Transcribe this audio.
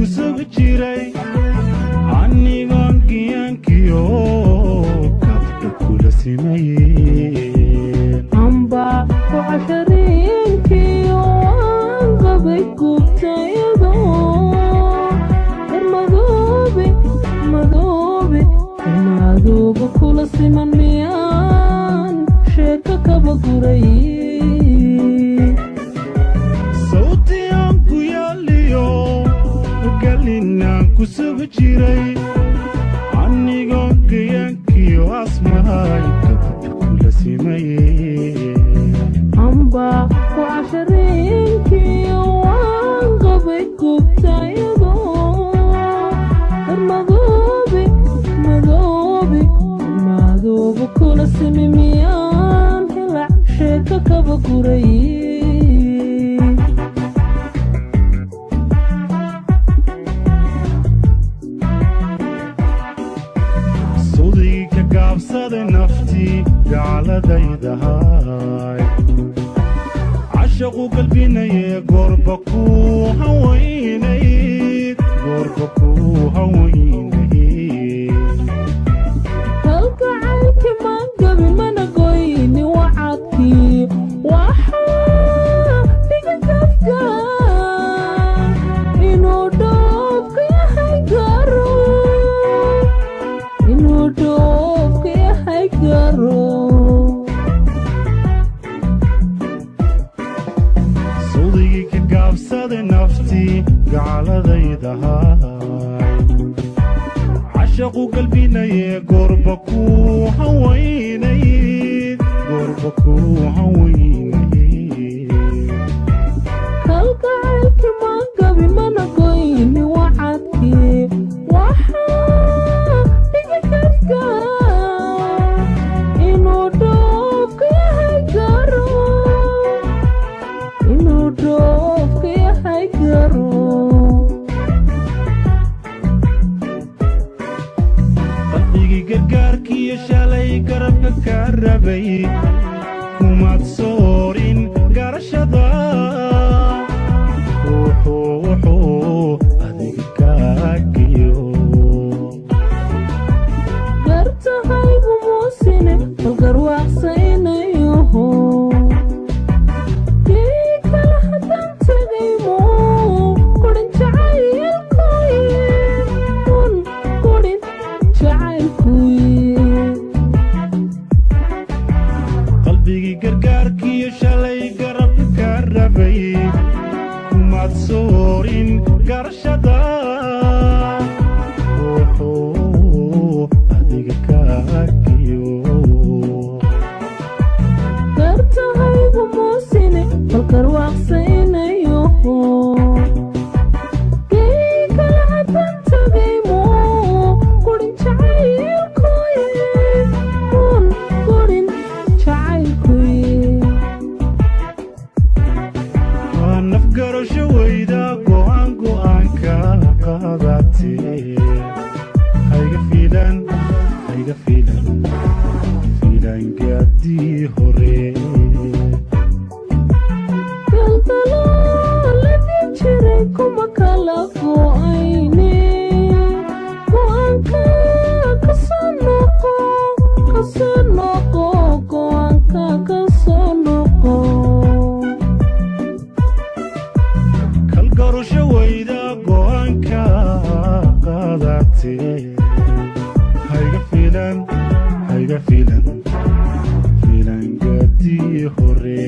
kusoo jiray anigoon kiyankiyo kabta kula simayeen amba وعشرينكيو anqabay gubtayado madoobe kula siman miyaan sheeka kaba guray sawtiyaan ku yaaliyo galinaan kusoo jiray anigoon kiyankiyo asmahay kabta kula simayeen amba وعشرينكيو anqabay gubtayado madoobe kula simi miyaan hilac sheeka kaba guray sudii ka gaabsaday naftii gaaladaydahay cashaqu qalbinaye goorba ku hawaynayd halgacaylki maan gabi mana goyni wacadkii waxaa dhiga kafka inuu dhoofka yahay garo sawdigii ka gaabsaday naftii gaaladaydahay cashaqu qalbinaye goorba ku hawaynayd halgacaylki maan gabi mana goyni wacadkii waxaa dhiga kafka inuu dhoofka yahay garo qalbigii gargaarkiiyo shalay garabka ka rabay kumaad soorin garashada wuxuu adiga kaagiyo gartahaygu muusine bal garwaaqsaynayoho kii kala haddaan tegaymo qurin jacaylkuye qalbigii gargaarkiiyo shalay garabka ka rabay kumaad soorin garashada wuxuu adiga kaagiyo gartahaygu muusine bal garwaaqsaynayoho kii kala haddaan tegaymo qurin jacaylkuye waa nafgarasho weyda go'aanka qaadatee hayga fiilan fiilangaadii hore galgalooladii jiray kuma kala go'ayne go'aanka kasoo noqo go'aanka kasoo noqo kalgarasho weyda go'aanka qaadatee hayga fiilangaadii hore